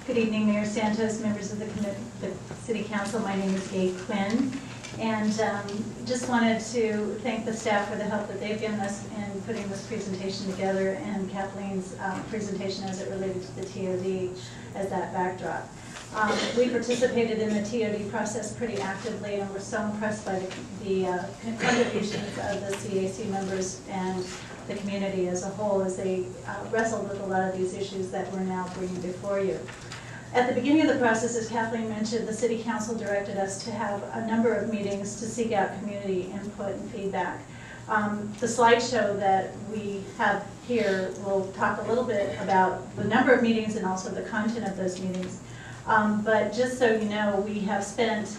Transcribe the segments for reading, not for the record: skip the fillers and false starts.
Good evening, Mayor Santos, members of the City Council. My name is Gay Quinn, and just wanted to thank the staff for the help that they've given us in putting this presentation together, and Kathleen's presentation as it related to the TOD as that backdrop. We participated in the TOD process pretty actively, and we're so impressed by the contributions of the CAC members and the community as a whole as they wrestled with a lot of these issues that we're now bringing before you. At the beginning of the process, as Kathleen mentioned, the City Council directed us to have a number of meetings to seek out community input and feedback. The slideshow that we have here will talk a little bit about the number of meetings and also the content of those meetings. But just so you know, we have spent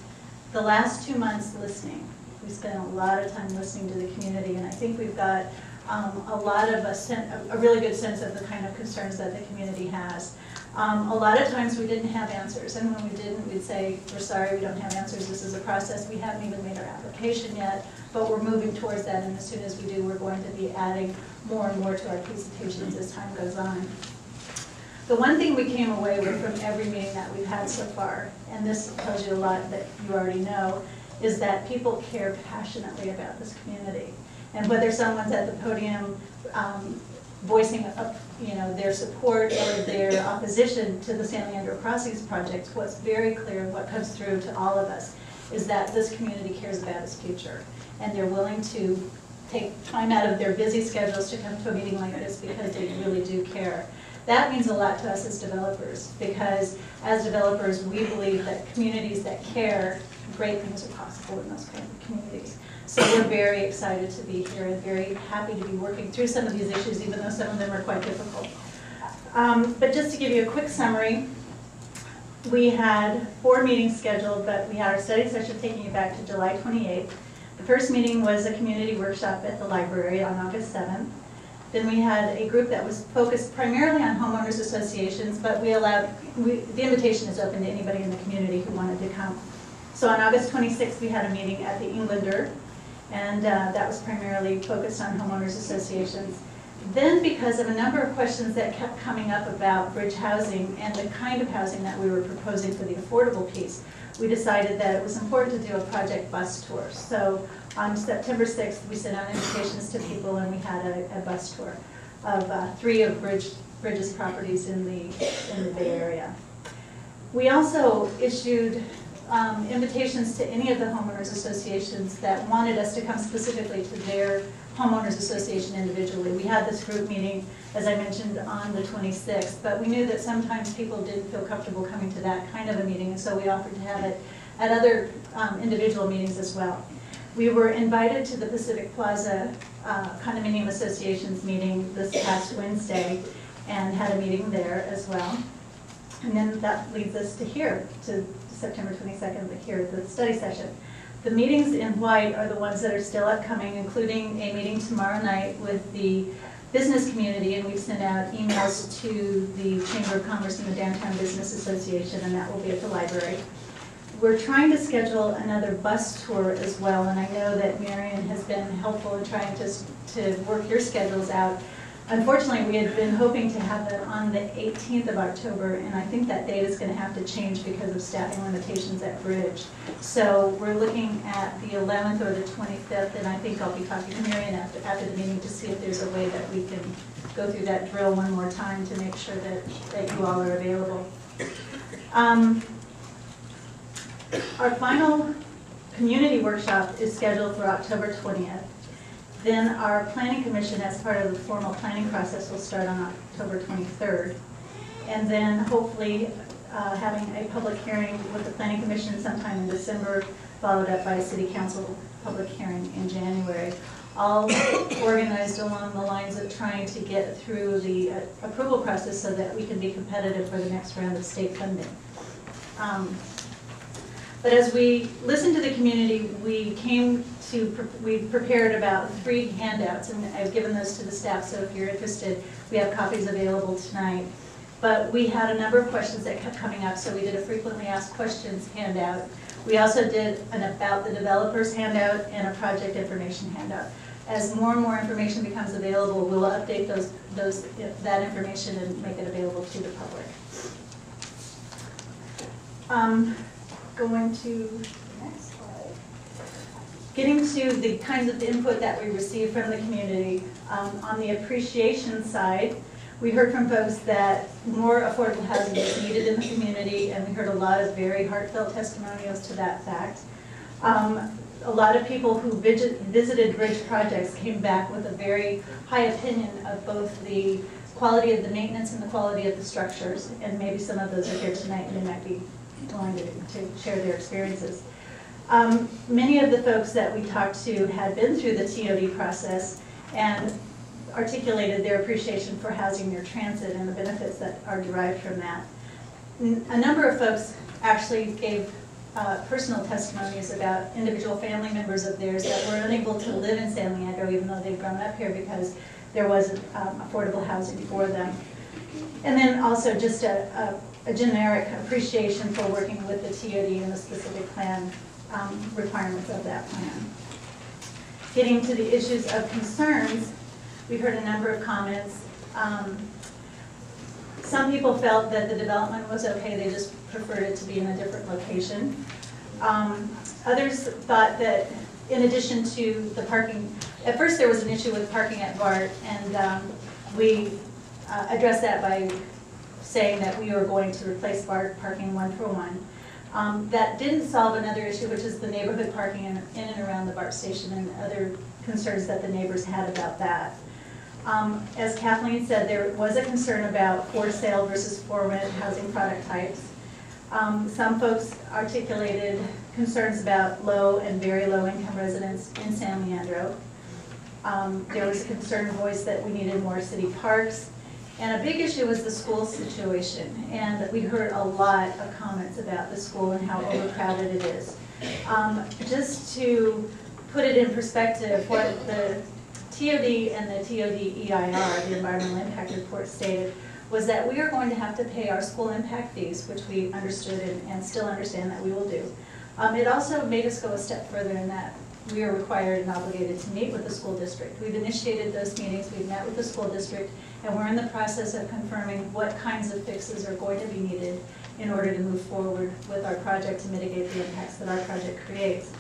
the last 2 months listening. We spent a lot of time listening to the community, and I think we've got a really good sense of the kind of concerns that the community has. A lot of times we didn't have answers, and when we didn't, we'd say, we're sorry, we don't have answers, this is a process, we haven't even made our application yet, but we're moving towards that, and as soon as we do, we're going to be adding more and more to our presentations as time goes on. The one thing we came away with from every meeting that we've had so far, and this tells you a lot that you already know, is that people care passionately about this community. And whether someone's at the podium voicing their support or their opposition to the San Leandro Crossings project, what's very clear and what comes through to all of us is that this community cares about its future. And they're willing to take time out of their busy schedules to come to a meeting like this because they really do care. That means a lot to us as developers, because as developers we believe that communities that care, great things are possible in those kind of communities. So we're very excited to be here and very happy to be working through some of these issues, even though some of them are quite difficult. But just to give you a quick summary, we had 4 meetings scheduled, but we had our study session taking you back to July 28th. The first meeting was a community workshop at the library on August 7th. Then we had a group that was focused primarily on homeowners associations, but the invitation is open to anybody in the community who wanted to come. So on August 26th, we had a meeting at the Englander, and that was primarily focused on homeowners associations. Then, because of a number of questions that kept coming up about bridge housing and the kind of housing that we were proposing for the affordable piece, we decided that it was important to do a project bus tour. So on September 6th, we sent out invitations to people, and we had a bus tour of 3 of Bridges properties in the Bay Area. We also issued invitations to any of the homeowners associations that wanted us to come specifically to their homeowners association individually. We had this group meeting, as I mentioned, on the 26th, but we knew that sometimes people didn't feel comfortable coming to that kind of a meeting, and so we offered to have it at other individual meetings as well. We were invited to the Pacific Plaza Condominium Association's meeting this past Wednesday and had a meeting there as well. And then that leads us to here, to September 22nd, here at the study session. The meetings in white are the ones that are still upcoming, including a meeting tomorrow night with the business community, and we've sent out emails to the Chamber of Commerce and the Downtown Business Association, and that will be at the library. We're trying to schedule another bus tour as well, and I know that Marion has been helpful in trying to work your schedules out. Unfortunately, we had been hoping to have it on the 18th of October, and I think that date is going to have to change because of staffing limitations at Bridge. So we're looking at the 11th or the 25th, and I think I'll be talking to Marion after the meeting to see if there's a way that we can go through that drill one more time to make sure that you all are available. Our final community workshop is scheduled for October 20th. Then our Planning Commission, as part of the formal planning process, will start on October 23rd. And then hopefully having a public hearing with the Planning Commission sometime in December, followed up by a City Council public hearing in January. All organized along the lines of trying to get through the approval process so that we can be competitive for the next round of state funding. But as we listened to the community, we prepared about 3 handouts, and I've given those to the staff, so if you're interested, we have copies available tonight. But we had a number of questions that kept coming up, so we did a frequently asked questions handout. We also did an about the developers handout and a project information handout. As more and more information becomes available, we'll update that information and make it available to the public. Going to the next slide. Getting to the kinds of input that we received from the community. On the appreciation side, we heard from folks that more affordable housing is needed in the community, and we heard a lot of very heartfelt testimonials to that fact. A lot of people who visited bridge projects came back with a very high opinion of both the quality of the maintenance and the quality of the structures, and maybe some of those are here tonight and they might be willing to share their experiences. Many of the folks that we talked to had been through the TOD process and articulated their appreciation for housing near transit and the benefits that are derived from that. A number of folks actually gave personal testimonies about individual family members of theirs that were unable to live in San Leandro even though they'd grown up here because there wasn't affordable housing for them. And then also just a generic appreciation for working with the TOD and the specific plan requirements of that plan. Getting to the issues of concerns, we heard a number of comments. Some people felt that the development was okay, they just preferred it to be in a different location. Others thought that in addition to the parking, at first there was an issue with parking at BART, and we addressed that by saying that we were going to replace BART parking 1-for-1. That didn't solve another issue, which is the neighborhood parking in and around the BART station and other concerns that the neighbors had about that. As Kathleen said, there was a concern about for sale versus for rent housing product types. Some folks articulated concerns about low and very low income residents in San Leandro. There was a concern voiced that we needed more city parks. And a big issue was the school situation. And we heard a lot of comments about the school and how overcrowded it is. Just to put it in perspective, what the TOD and the TOD EIR, the Environmental Impact Report, stated was that we are going to have to pay our school impact fees, which we understood and still understand that we will do. It also made us go a step further in that we are required and obligated to meet with the school district. We've initiated those meetings, we've met with the school district, and we're in the process of confirming what kinds of fixes are going to be needed in order to move forward with our project to mitigate the impacts that our project creates.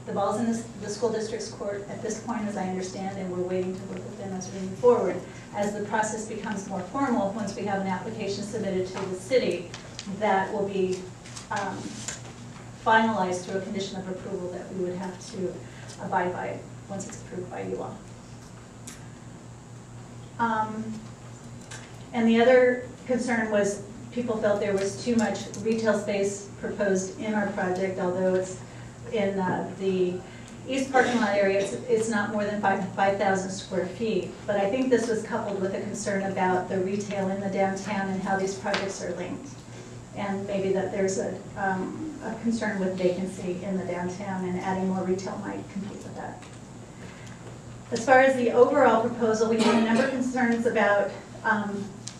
The ball's in the school district's court at this point, as I understand, and we're waiting to work with them as we move forward. As the process becomes more formal, once we have an application submitted to the city, that will be finalized through a condition of approval that we would have to abide by once it's approved by you all. And the other concern was people felt there was too much retail space proposed in our project, although it's in the east parking lot area, it's not more than 5,000 square feet. But I think this was coupled with a concern about the retail in the downtown and how these projects are linked. And maybe that there's a concern with vacancy in the downtown, and adding more retail might compete with that. As far as the overall proposal, we had a number of concerns about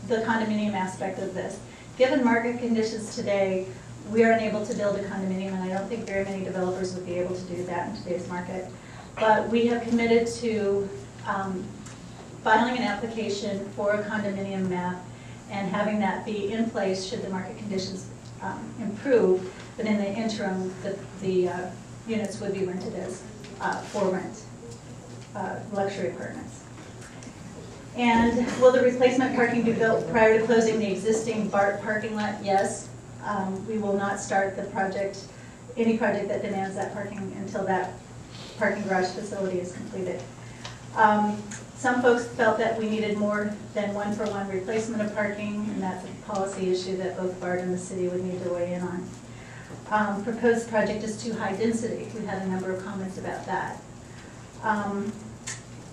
the condominium aspect of this. Given market conditions today, we are unable to build a condominium, and I don't think very many developers would be able to do that in today's market. But we have committed to filing an application for a condominium map and having that be in place should the market conditions improve. But in the interim, the units would be rented as for rent luxury apartments. And will the replacement parking be built prior to closing the existing BART parking lot? Yes. We will not start the project, any project that demands that parking, until that parking garage facility is completed. Some folks felt that we needed more than 1-for-1 replacement of parking, and that's a policy issue that both BART and the city would need to weigh in on. Proposed project is too high density. We had a number of comments about that.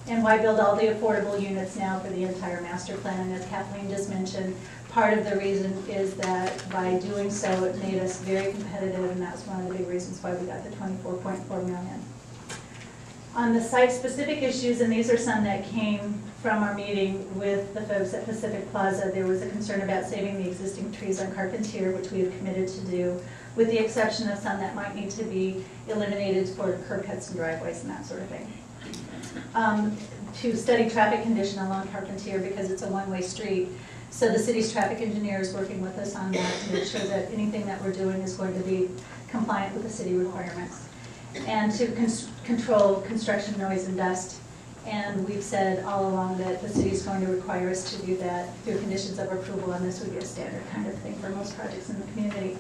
And why build all the affordable units now for the entire master plan? And as Kathleen just mentioned, part of the reason is that by doing so, it made us very competitive, and that's one of the big reasons why we got the $24.4 million. On the site-specific issues, and these are some that came from our meeting with the folks at Pacific Plaza, there was a concern about saving the existing trees on Carpentier, which we have committed to do, with the exception of some that might need to be eliminated for curb cuts and driveways and that sort of thing. To study traffic condition along Carpentier, because it's a one-way street. So the city's traffic engineer is working with us on that to make sure that anything that we're doing is going to be compliant with the city requirements. And to control construction noise and dust. And we've said all along that the city is going to require us to do that through conditions of approval, and this would be a standard kind of thing for most projects in the community.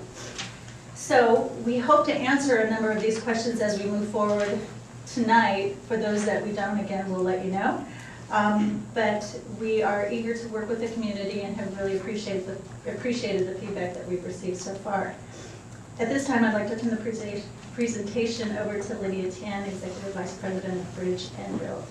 So we hope to answer a number of these questions as we move forward tonight. For those that we don't, again, we'll let you know. But we are eager to work with the community and have really appreciated the feedback that we've received so far. At this time, I'd like to turn the presentation over to Lydia Tan, Executive Vice President of Bridge and Rail